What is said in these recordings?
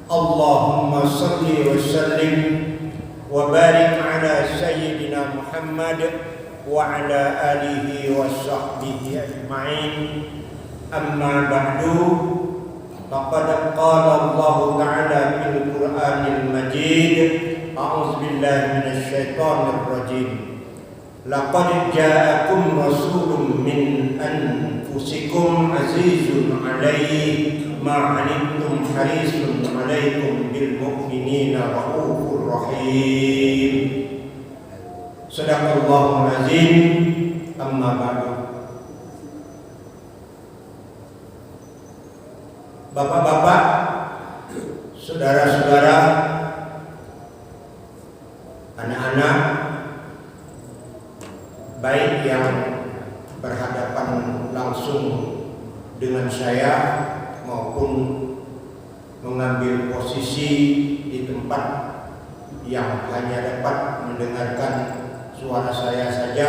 Allahumma salli wa sallim wa barik ala sayyidina Muhammad wa ala alihi wa sahbihi ajma'in. Amma ba'du, faqad qala Allah ta'ala fil Qur'anil Majid, a'udzu billahi minasy syaithanir rajim. Laqad ja'akum rasulun min anfusikum azizun 'alaihi ma 'anittum harisun 'alaikum bil mu'minina raufur rahim. Shadaqallahul azim. Amma ba'du. Bapak-bapak, saudara-saudara, anak-anak, baik yang berhadapan langsung dengan saya maupun mengambil posisi di tempat yang hanya dapat mendengarkan suara saya saja.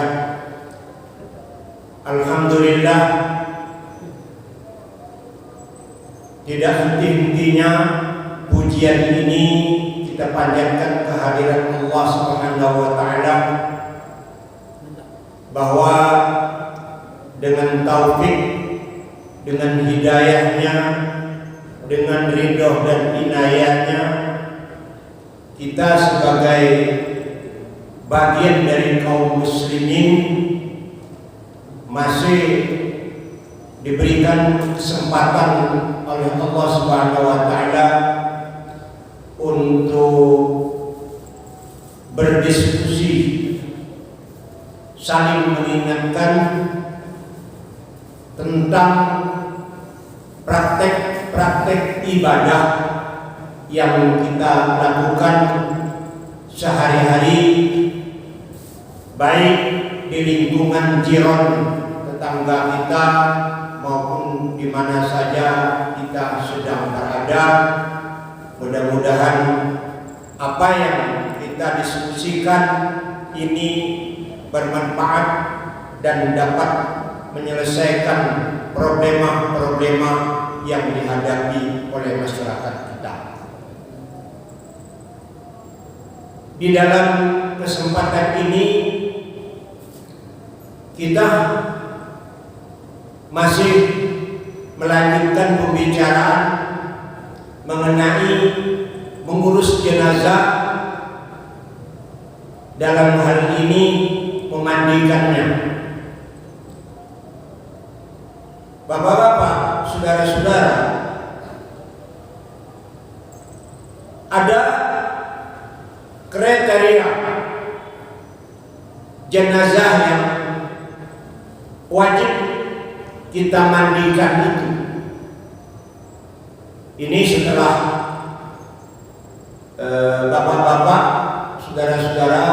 Alhamdulillah, tidak henti-hentinya pujian ini kita panjatkan kehadiran Allah Subhanahu wa taala, bahwa dengan taufik, dengan hidayahnya, dengan ridho dan inayahnya, kita sebagai bagian dari kaum muslimin masih diberikan kesempatan oleh Allah Subhanahu wa taala untuk berdiskusi, saling mengingatkan tentang praktek-praktek ibadah yang kita lakukan sehari-hari, baik di lingkungan jiran tetangga kita maupun di mana saja kita sedang berada. Mudah-mudahan apa yang kita diskusikan ini bermanfaat dan dapat menyelesaikan problema-problema yang dihadapi oleh masyarakat kita. Di dalam kesempatan ini kita masih melanjutkan pembicaraan mengenai mengurus jenazah, dalam hal ini memandikannya. Bapak-bapak, saudara-saudara, ada kriteria jenazah yang wajib kita mandikan itu. Ini setelah bapak-bapak, saudara-saudara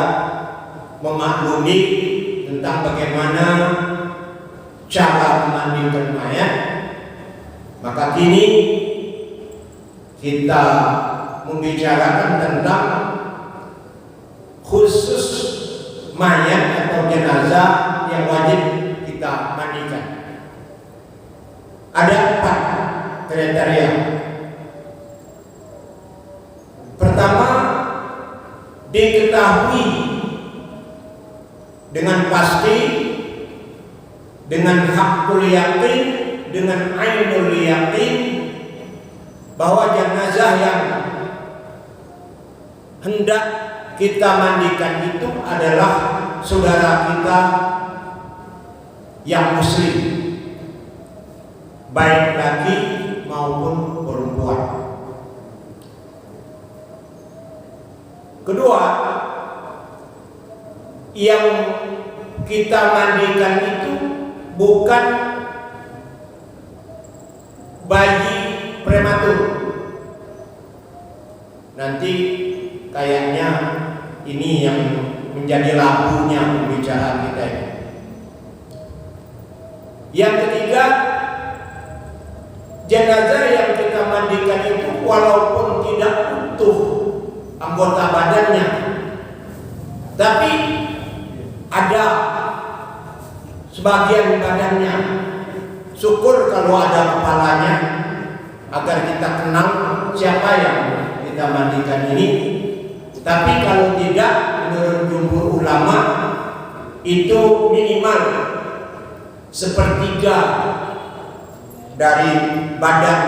memaklumi tentang bagaimana cara memandikan mayat, maka kini kita membicarakan tentang khusus mayat atau jenazah yang wajib kita mandikan. Ada 4 kriteria. Pertama, diketahui dengan pasti, dengan hakul yakin, dengan ainul yakin, bahwa jenazah yang hendak kita mandikan itu adalah saudara kita yang muslim, baik laki maupun perempuan. Kedua, yang kita mandikan itu bukan bayi prematur. Nanti kayaknya ini yang menjadi labunya pembicaraan kita ini. Yang ketiga, jenazah yang kita mandikan itu walaupun tidak utuh anggota badannya, tapi ada sebagian badannya. Syukur kalau ada kepalanya, agar kita kenal siapa yang kita mandikan ini. Tapi kalau tidak, menurut jumhur ulama itu minimal sepertiga dari badan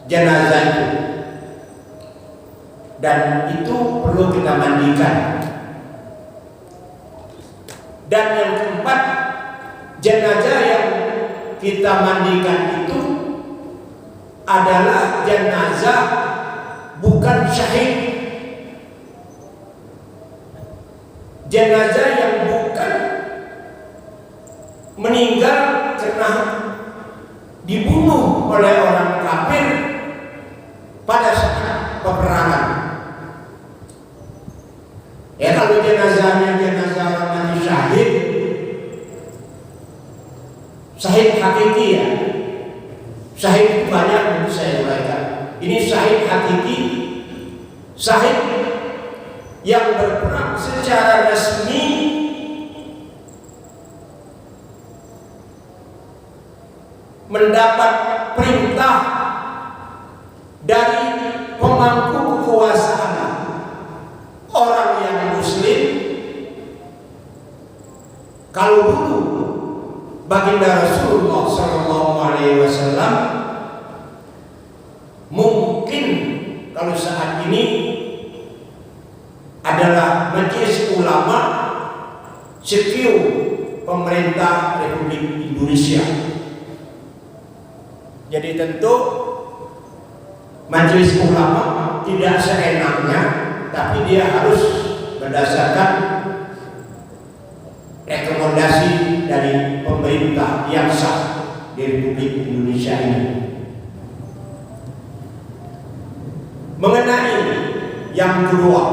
jenazah itu, dan itu perlu kita mandikan. Dan yang keempat, jenazah yang kita mandikan itu adalah jenazah bukan syahid, jenazah yang bukan meninggal karena dibunuh oleh orang kafir pada saat peperangan. Ya, kalau jenazahnya jenazah orang mati syahid, syahid hakiki ya. Syahid itu banyak, nanti saya uraikan. Ini syahid hakiki, syahid yang berperang secara resmi mendapat perintah dari pemangku kekuasaan orang yang muslim. Kalau dulu baginda Rasulullah SAW, mungkin kalau saat ini adalah majelis ulama sekio pemerintah Republik Indonesia. Jadi tentu majelis ulama tidak seenaknya, tapi dia harus berdasarkan rekomendasi dari pemerintah yang sah di Republik Indonesia ini. Mengenai yang kedua,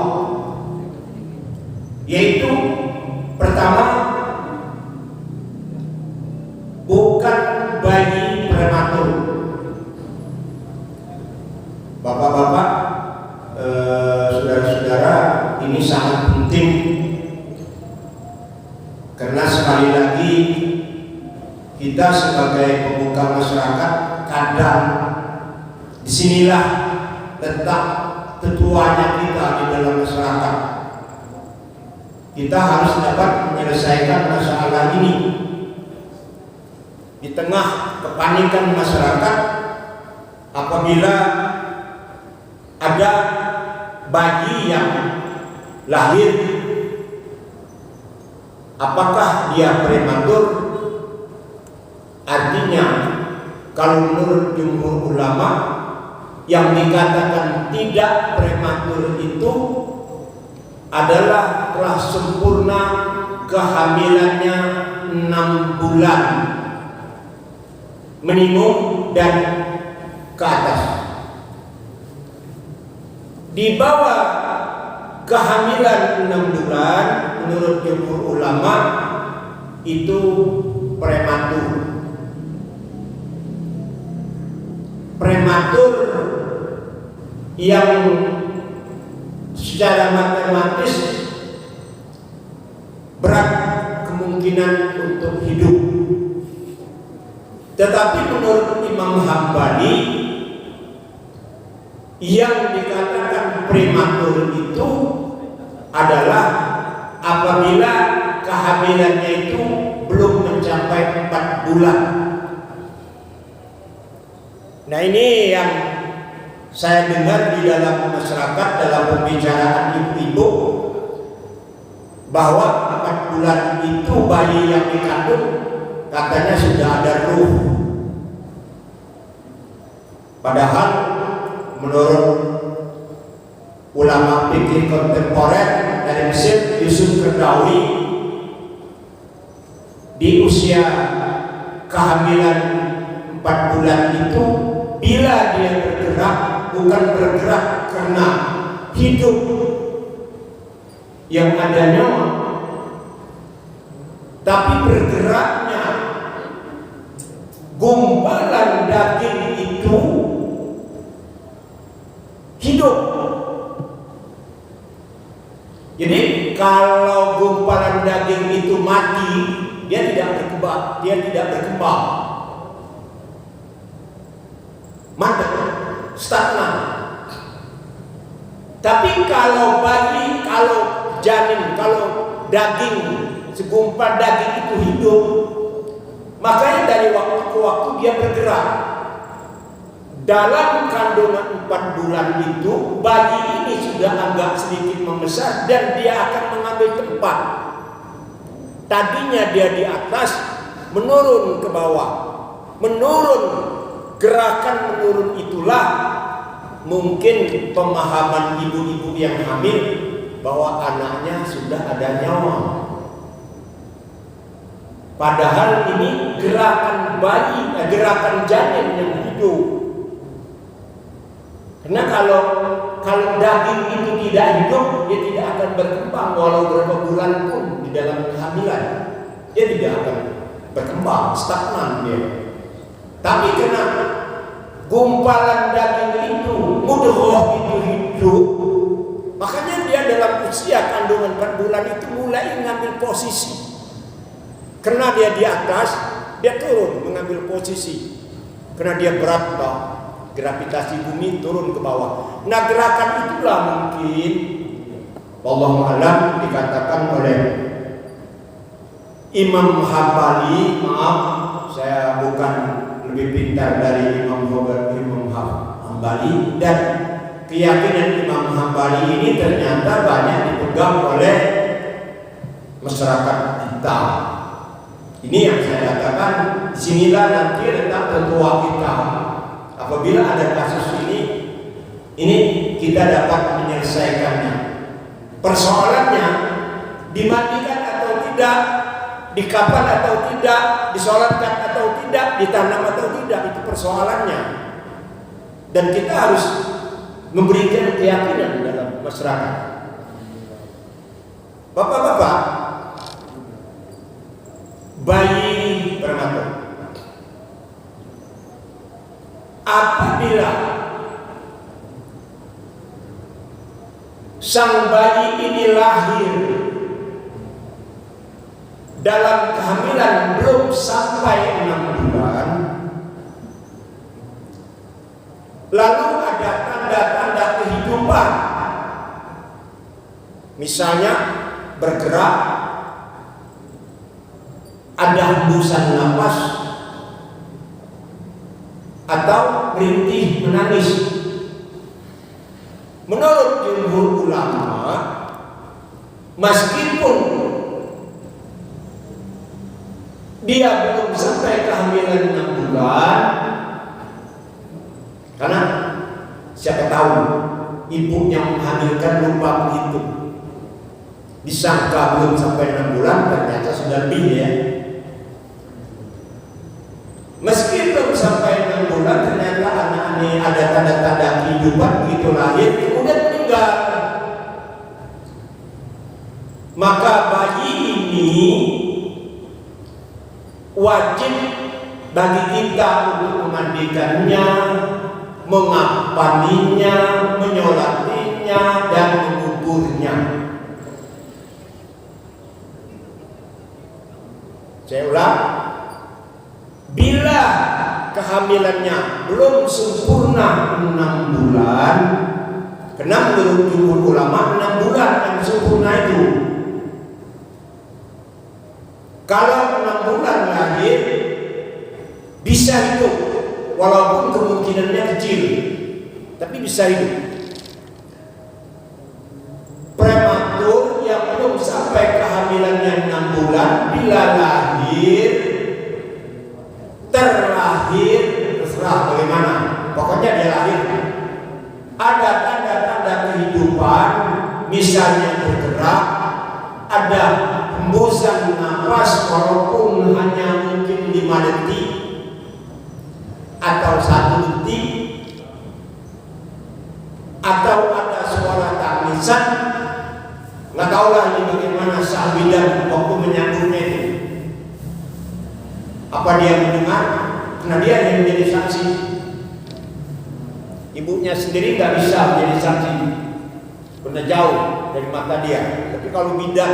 yaitu pertama, bukan bayi prematur. Bapak-bapak, saudara-saudara, ini sangat penting karena sekali lagi kita sebagai pemuka masyarakat, kadang disinilah letak tetuanya kita di dalam masyarakat. Kita harus dapat menyelesaikan masalah ini. Di tengah kepanikan masyarakat apabila ada bayi yang lahir, apakah dia prematur? Artinya, kalau menurut jumhur ulama, yang dikatakan tidak prematur itu adalah telah sempurna kehamilannya 6 bulan minimum dan ke atas. Di bawah kehamilan 6 bulan menurut jumhur ulama itu prematur. Prematur yang secara matematis berat kemungkinan untuk hidup. Tetapi menurut Imam Hambali, yang dikatakan prematur itu adalah apabila kehamilannya itu belum mencapai 4 bulan. Nah, ini yang saya dengar di dalam masyarakat dalam pembicaraan ibu-ibu, bahwa 4 bulan itu bayi yang dikandung katanya sudah ada ruh. Padahal menurut ulama fikih kontemporer dari Mesir, Yusuf Qaradawi, di usia kehamilan 4 bulan itu, bila dia bergerak, bukan bergerak karena hidup yang ada nyawa, tapi bergeraknya gumpalan daging itu hidup. Jadi kalau gumpalan daging itu mati, dia tidak berkembang, mandek, stagnan. Tapi kalau bayi, kalau janin, kalau daging, segumpal daging itu hidup, makanya dari waktu ke waktu dia bergerak. Dalam kandungan 4 bulan itu, bayi ini sudah agak sedikit membesar dan dia akan mengambil tempat. Tadinya dia di atas, menurun ke bawah, menurun, gerakan menurun itulah mungkin pemahaman ibu-ibu yang hamil bahwa anaknya sudah ada nyawa. Padahal ini gerakan bayi, gerakan janin yang hidup. Karena kalau daging itu tidak hidup, dia tidak akan berkembang walau berapa bulan pun di dalam kehamilan. Dia tidak akan berkembang, stagnan dia. Tapi karena gumpalan daging itu, mudghah itu hidup, makanya dia dalam usia kandungan 4 bulan itu mulai mengambil posisi. Karena dia di atas, dia turun mengambil posisi. Karena dia berat, gravitasi bumi turun ke bawah. Nah, gerakan itulah mungkin wallahu a'lam dikatakan oleh Imam Hambali, maaf saya bukan lebih pintar dari Imam Hambali, dan keyakinan Imam Hambali ini ternyata banyak dipegang oleh masyarakat kita. Ini yang saya katakan, disinilah nanti letak tetua kita. Apabila ada kasus ini kita dapat menyelesaikannya. Persoalannya dimandikan atau tidak, dikafan atau tidak, disolatkan atau tidak, ditanam atau tidak, itu persoalannya. Dan kita harus memberikan keyakinan dalam masyarakat. Bapak-bapak, bayi prematur, apabila sang bayi ini lahir dalam kehamilan belum sampai 6 bulan, lalu ada tanda-tanda kehidupan, misalnya bergerak, ada hembusan napas, atau merintih menangis. Menurut jumhur ulama, meskipun dia belum sampai kehamilan 6 bulan, karena siapa tahu ibunya menghamilkan lupa begitu, disangka belum sampai 6 bulan, ternyata sudah lebih ya. Meski belum sampai 6 bulan, ternyata anak ini ada tanda-tanda kehidupan, begitu lahir kemudian meninggal. Maka bayi ini wajib bagi kita untuk memandikannya, mengapaninya, menyolatinya, dan menguburnya. Saya ulang, bila kehamilannya belum sempurna 6 bulan, karena menurut jumhur ulama 6 bulan yang sempurna itu. Kalau 6 bulan lahir, bisa hidup, walaupun kemungkinannya kecil, tapi bisa hidup. Prematur yang belum sampai kehamilannya 6 bulan, bila lahir, terlahir, terserah bagaimana, pokoknya dia lahir, ada tanda-tanda kehidupan, misalnya bergerak, ada hembusan nafas walaupun hanya mungkin 5 detik atau 1 detik, atau ada suara tangisan. Nggak tahulah ini bagaimana sang bidan waktu menyambutnya itu. Apa dia mendengar? Karena dia yang menjadi saksi. Ibunya sendiri nggak bisa menjadi saksi, karena jauh dari mata dia. Tapi kalau bidan,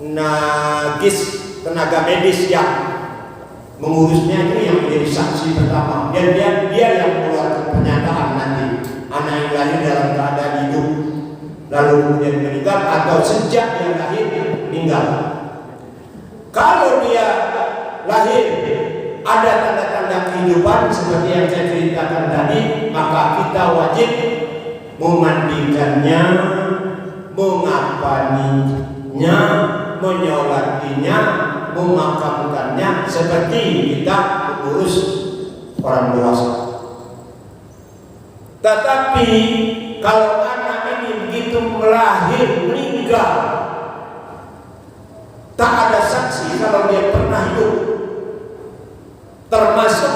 nagis, tenaga medis yang mengurusnya itu yang menjadi saksi pertama, dan dia yang mengeluarkan pernyataan nanti anak yang lahir dalam keadaan hidup lalu kemudian meninggal atau sejak dia lahir meninggal. Kalau dia lahir ada tanda-tanda kehidupan seperti yang saya ceritakan tadi, maka kita wajib memandikannya, mengapaninya, menyolatinya, memakamkannya seperti kita mengurus orang dewasa. Tetapi kalau anak ini begitu melahir meninggal, tak ada saksi kalau dia pernah hidup, termasuk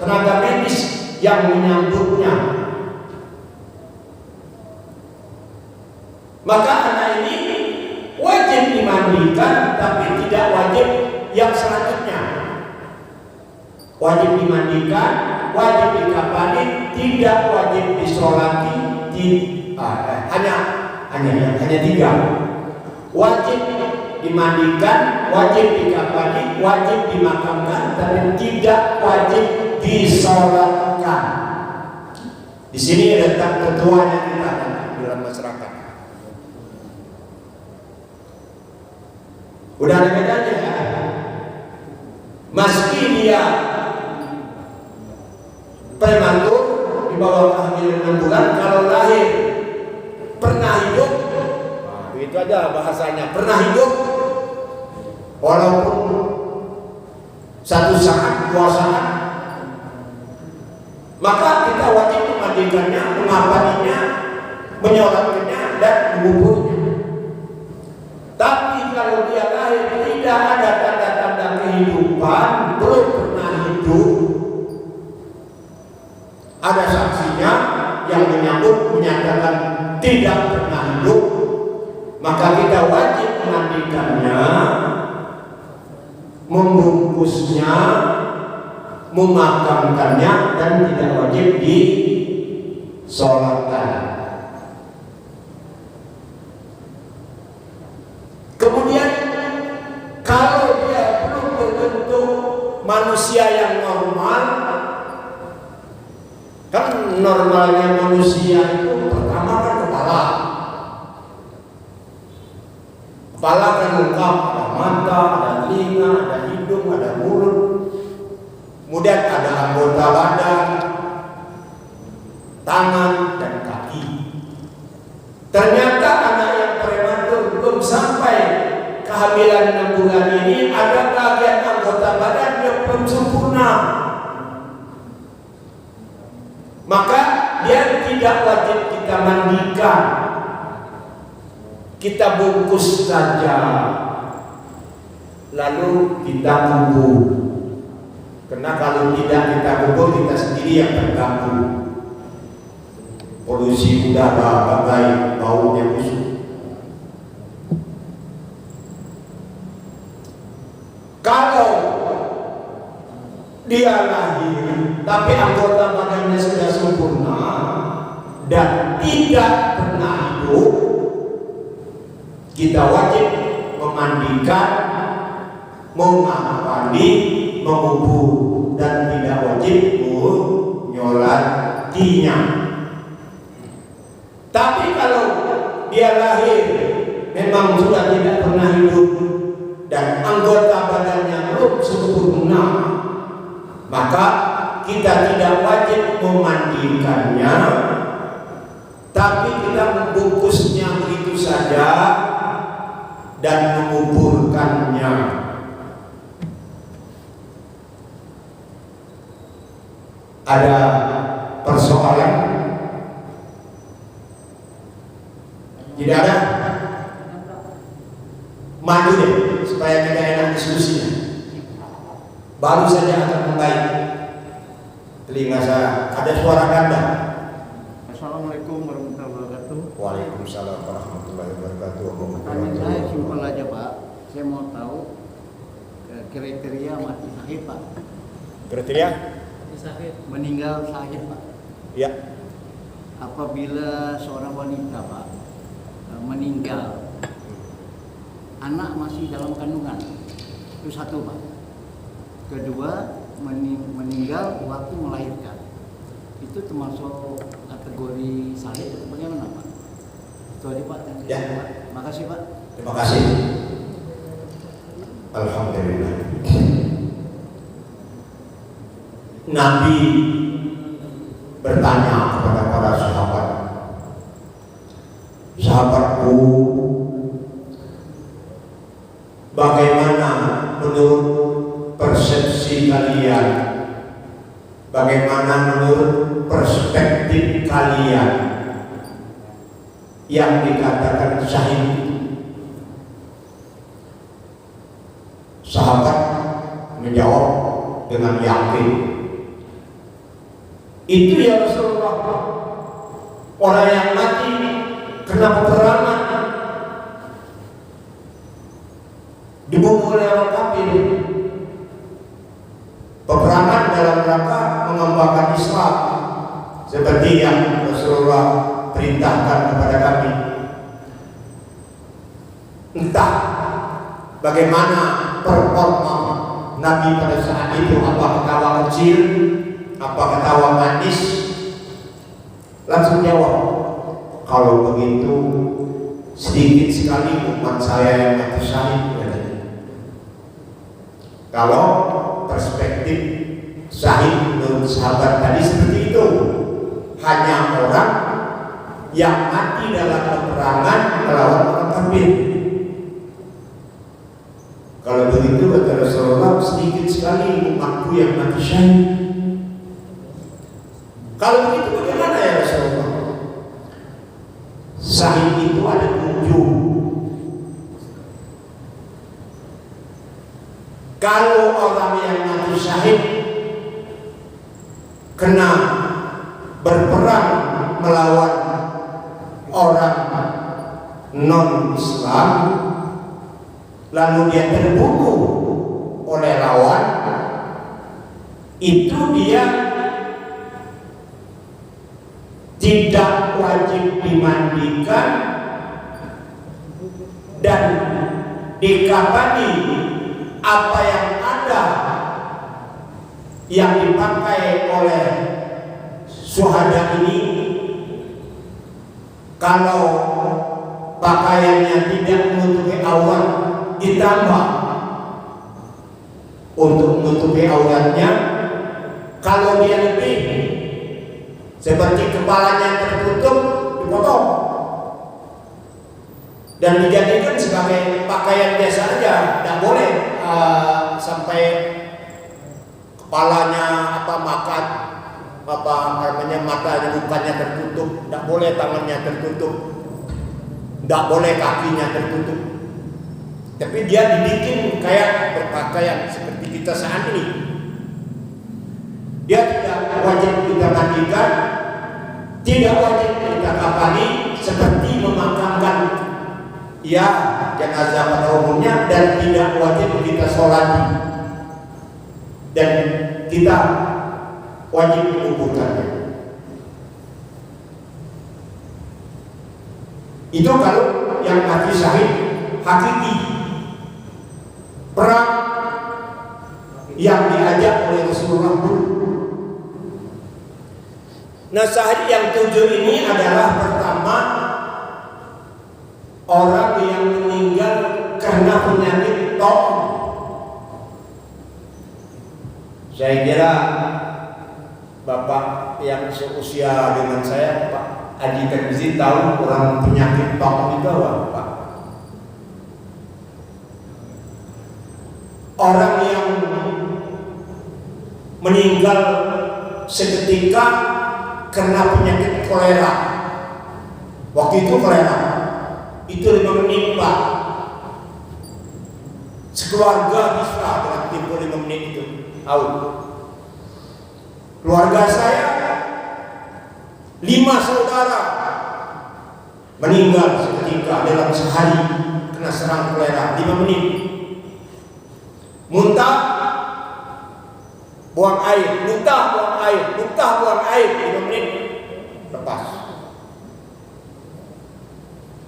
tenaga medis yang menyambutnya, maka anak ini wajib dimandikan, tapi tidak wajib yang selanjutnya. Wajib dimandikan, wajib dikafani, tidak wajib disolati, hanya 3. Wajib dimandikan, wajib dikafani, wajib dimakamkan, tapi tidak wajib disolatkan. Di sini letak ketuanya kita dalam masyarakat. Udah ada bedanya ya. Meski dia prematur di bawah kehamilan 6 bulan, kalau lahir pernah hidup, nah, itu aja bahasanya, pernah hidup, walaupun 1 saat, 2 saat, maka kita wajib memandikannya, mengapaninya, menyolatkannya, dan menguburnya. Tapi kalau dia lahir tidak ada tanda-tanda kehidupan, belum pernah hidup, ada saksinya yang menyatakan tidak pernah hidup, maka kita wajib memandikannya, membungkusnya, memakamkannya, dan tidak wajib disolatkan. Kemudian kalau dia belum berbentuk manusia yang normal, kan normalnya manusia itu pertama kan kepala kan lengkap, ada mata, ada telinga, ada hidung, ada mulut, kemudian ada anggota badan, tangan, dan kaki. Ternyata anak yang prematur belum sampai kehamilan 6 bulan ini ada bagian anggota badan yang belum sempurna, maka dia tidak wajib kita mandikan, kita bungkus saja lalu kita kubur. Karena kalau tidak kita kubur, kita sendiri yang terganggu. Polusi udara, bagai baunya busuk. Kalau dia lahir tapi anggota badannya sudah sempurna dan tidak pernah hidup, kita wajib memandikan, mengapani, mengubur, dan tidak wajib menyolatinya. Tapi kalau dia lahir memang sudah tidak pernah hidup dan anggota badannya belum sempurna, maka kita tidak wajib memandikannya, tapi kita membungkusnya begitu saja dan menguburkannya. Ada persoalan? Tidak ada? Maju deh supaya kita enak diskusinya. Baru saja akan membaik. Telinga saya ada suara ganda. Assalamualaikum warahmatullahi wabarakatuh. Waalaikumsalam warahmatullahi wabarakatuh. Pertanyaan saya simpel aja Pak. Saya mau tahu kriteria mati syahid Pak. Kriteria? Meninggal syahid Pak. Ya. Apabila seorang wanita Pak meninggal, anak masih dalam kandungan, itu satu Pak. Kedua, meninggal waktu melahirkan. Itu termasuk kategori salib atau bagaimana Pak? Itu aja Pak. Ya. Makasih Pak. Terima kasih. Alhamdulillah. Nabi bertanya kepada para sahabat, sahabatku, bagaimana menurut persepsi kalian, bagaimana menurut perspektif kalian yang dikatakan syahid? Sahabat menjawab dengan yakin, itu ya Rasulullah, orang yang mati kena peperangan, dibunuh oleh orang kafir. Peperangan dalam rangka mengembangkan Islam, seperti yang Rasulullah perintahkan kepada kami. Entah bagaimana performa Nabi pada saat itu, apa ketawa kecil, apa ketawa manis, langsung jawab, kalau begitu sedikit sekali umat saya yang mati syahid. Kalau perspektif syahid menurut sahabat tadi seperti itu, hanya orang yang mati dalam peperangan melawan orang kafir. Kalau begitu kata Rasulullah, sedikit sekali umatku yang mati syahid. Kalau begitu bagaimana ya Rasulullah? Syahid itu ada 7. Kalau orang yang mati syahid kena berperang melawan orang non-Islam, lalu dia terbunuh oleh lawan, itu dia tidak wajib dimandikan dan dikafani apa yang ada yang dipakai oleh syuhada ini. Kalau pakaiannya tidak menutupi aurat, ditambah untuk menutupi auratnya. Kalau dia lebih, seperti kepalanya tertutup, dipotong dan dijadikan sebagai pakaian biasa aja. Tidak boleh sampai kepalanya makan namanya, matanya, mukanya tertutup. Tidak boleh tangannya tertutup, tidak boleh kakinya tertutup. Tapi dia dibikin kayak berpakaian seperti kita saat ini. Dia tidak wajib kita mandikan, tidak wajib kita kafani seperti memakamkan ya jenazah pada umumnya, dan tidak wajib kita sholati, dan kita wajib menguburkannya. Itu kalau yang mati syahid hakiki, perang yang diajak oleh Rasulullah dulu. Nah, syahid yang 7 ini adalah pertama, orang yang meninggal karena penyakit TOM. Saya kira Bapak yang seusia dengan saya, Pak Adi Terbizi, tahu orang penyakit TOM itu apa, Pak? Orang yang meninggal seketika karena penyakit kolera. Waktu itu kolera itu 5 menit, Pak. Sekeluarga bisa dengan tempo 5 menit itu out. Keluarga saya 5 saudara meninggal seketika dalam sehari kena serang kolera 5 menit. Muntah, buang air, muntah, buang air, muntah, buang air, 5 menit lepas.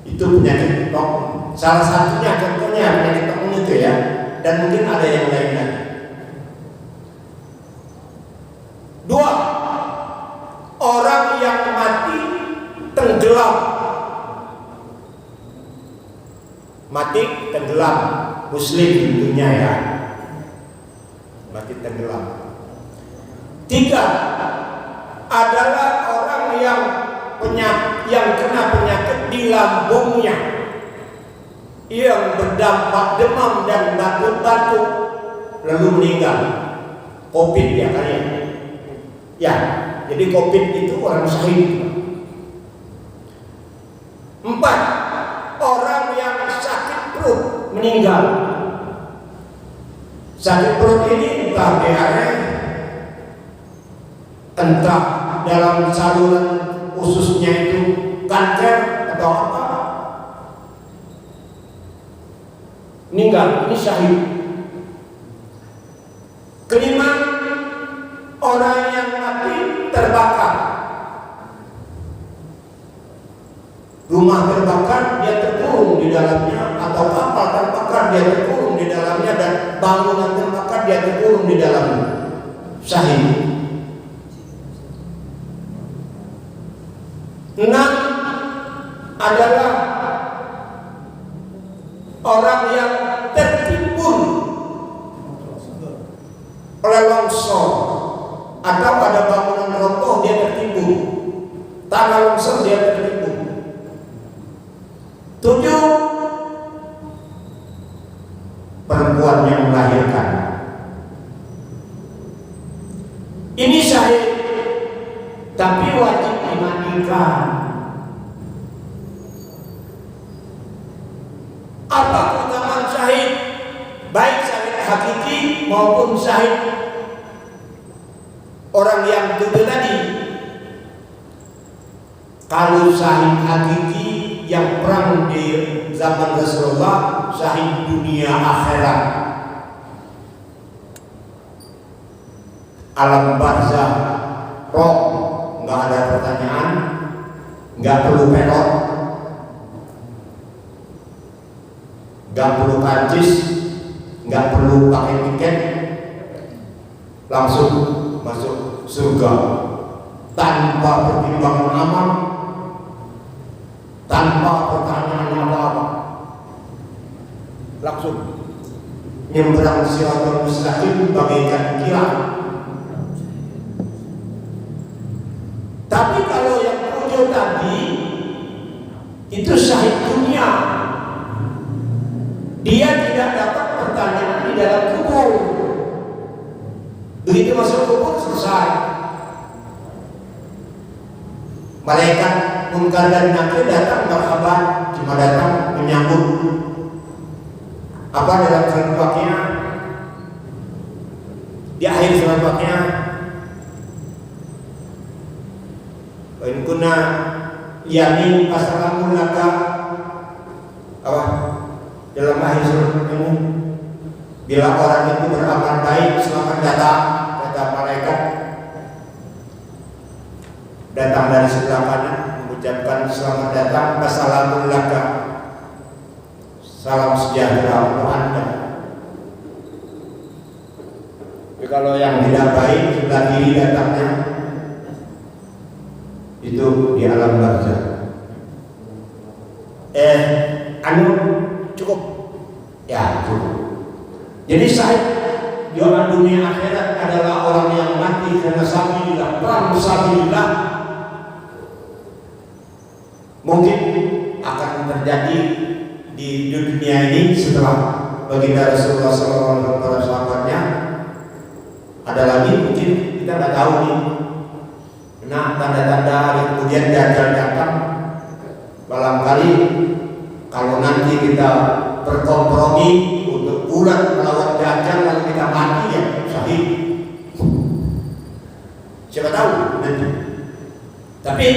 Itu penyakit TOM. Salah satunya contohnya penyakit TOM itu ya, dan mungkin ada yang lain lagi. Dua, orang yang mati tenggelam. Mati tenggelam, muslim tentunya ya. Mati tenggelam. Tiga, adalah orang yang kena penyakit di lambungnya, yang berdampak demam dan batuk-batuk lalu meninggal. Covid ya kalian. Ya, jadi Covid itu orang syahid. Empat, orang yang sakit perut meninggal. Sakit perut ini entah diare, entah dalam saluran ususnya itu kanker atau apa, meninggal, ini syahid. Kelima, orang yang mati terbakar. Rumah terbakar, dia terkurung di dalamnya, atau kapal terbakar, dia terkurung di dalamnya, dan bangunan terbakar, dia terkurung di dalamnya. Syahid. 6 adalah orang yang tertimbun oleh longsor, atau pada bangunan runtuh dia tertimbun, tanah longsor dia tertimbun. 7, perempuan yang melahirkan. Ini syahid, tapi wajib dimandikan. Apa keutamaan syahid? Baik syahid hakiki maupun syahid orang yang itu tadi. Kalau syahid hakiki yang perang di zaman Rasulullah, syahid dunia akhirat, alam barzah, roh, nggak ada pertanyaan, nggak perlu pelot, nggak perlu karcis, nggak perlu pakai tiket, langsung masuk surga tanpa pertimbangan amal, tanpa pertanyaan apa-apa, langsung nyebrang siratal mustaqim bagaikan kilat. Tapi kalau yang tujuh tadi itu syahid dunia, dia tidak dapat pertanyaan di dalam kubur. Begitu masuk kubur selesai. Malaikat munkar dan nakir datang marhaban, cuma datang menyambut. Apa dalam surat Al-Waqiah? Di akhir surat Al-Waqiah, wa in kunna yamin fasalamun laka, apa dalam akhir surat ini, bila orang itu beramal baik selamat datang, kata malaikat datang dari sebelah kanan mengucapkan selamat datang, fasalamun laka, salam sejahtera untuk Anda. Tapi kalau yang tidak baik sebelah kiri datangnya, itu di alam barzah. Cukup ya, cukup. Jadi syahid di orang dunia akhirat adalah orang yang mati karena sabilillah, perang sabilillah. Mungkin akan terjadi di dunia ini setelah baginda Rasulullah SAW para sahabatnya. Ada lagi mungkin kita nggak tahu nih. Nah, tanda-tanda hari kemudian Dajjal datang, barangkali kalau nanti kita berkompromi untuk bulan melawan Dajjal lalu kita mati, ya syahid. Siapa tahu nanti. Tapi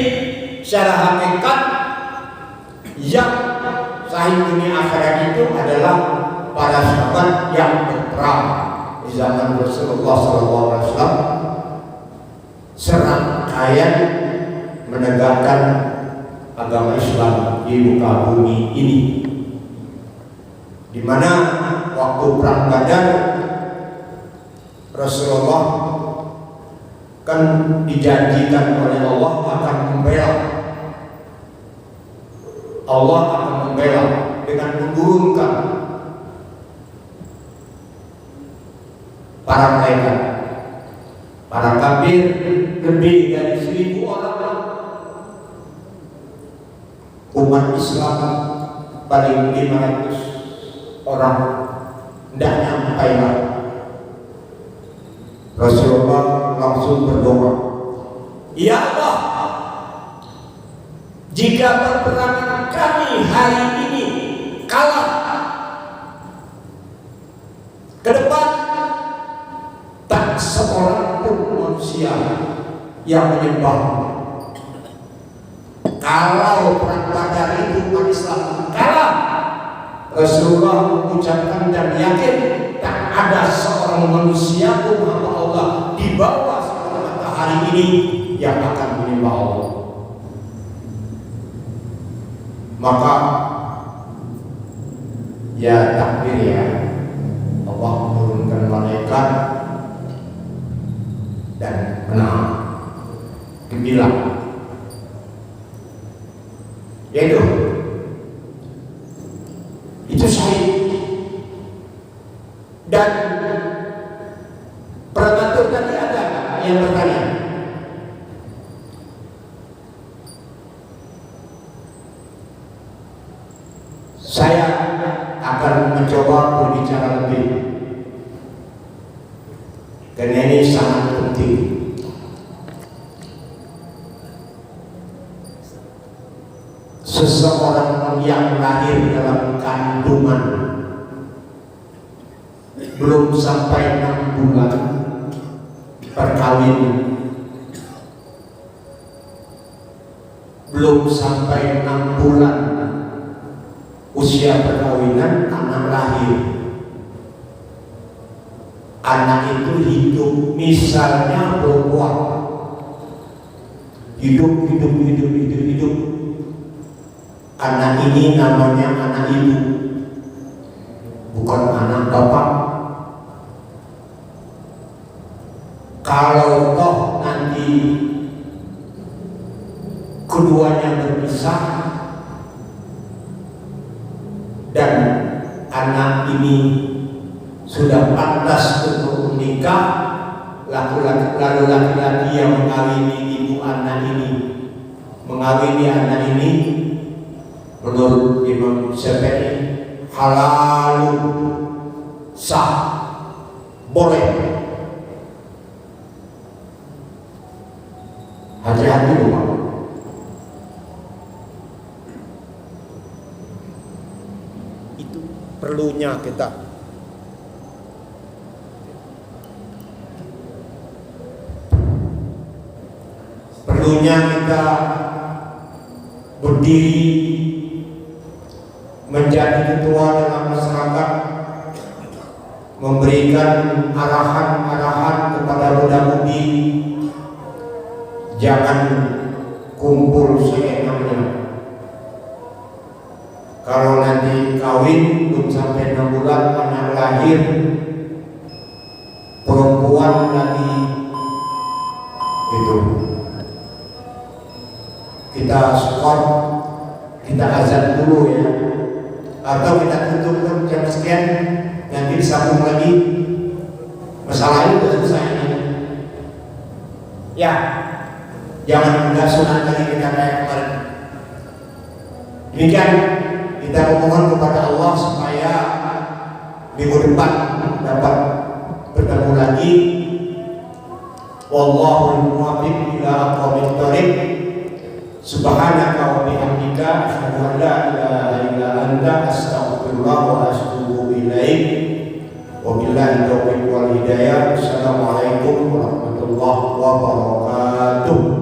secara hakikat yang syahid dunia akhirat itu adalah para sahabat yang berperang di zaman Rasulullah SAW, serangkaian menegakkan agama Islam di muka bumi ini, di mana waktu perang Badar Rasulullah kan dijanjikan oleh Allah akan membela. Allah akan membela dengan menurunkan para malaikat. Para kafir lebih dari 1000 orang. Umat Islam paling 500 orang. Tidak nyampe lah. Rasulullah langsung berdoa, ya Allah, jika peperangan kami hari ini kalah, ke depan tak seorang pun manusia yang menyembah. Kalau perang Badar itu umat Islam kalah, Rasulullah mengucapkan dan yakin tak ada seorang manusia pun hamba Allah di bawah sinar matahari ini yang akan menyembah Allah. Maka ya takbir ya, Allah menurunkan malaikat dan menang gembira. Yaitu itu syahid. Dan pengatur tadi ada yang bertanya, saya akan mencoba berbicara lebih karena ini sangat penting. Seseorang yang lahir dalam kandungan belum sampai 6 bulan perkawin, belum sampai 6 bulan usia perkawinan, anak lahir. Anak itu hidup, misalnya perempuan, hidup. Anak ini namanya anak ibu, bukan anak bapak. Kalau toh nanti keduanya berpisah dan anak ini sudah pantas untuk menikah, lalu laki-laki yang mengawini ibu anak ini, mengawini anak ini, menurut Imam Syafi'i halal, sah, boleh. Hati-hati Bapak. Itu perlunya kita. Perlunya kita berdiri menjadi ketua dalam masyarakat, memberikan arahan-arahan kepada muda-mudi. Jangan kumpul seenaknya. Kalau nanti kawin belum sampai 6 bulan, anak lahir, perempuan lagi, itu kita skor, kita azan dulu ya, atau kita tutup jam sekian, nanti disambung lagi. Masalahnya sudah selesai ya. Jangan mudah sunat lagi kita kayak kemarin. Demikian kita memohon kepada Allah supaya minggu depan dapat bertemu lagi. Wallahul muwaffiq ila aqwamit thoriq. Subhanaka wa bihamdika asyhadu an la ilaha illa anta astaghfirullah wa atubu ilaik. Wabillahi taufiq wal hidayah. Assalamualaikum warahmatullahi wabarakatuh.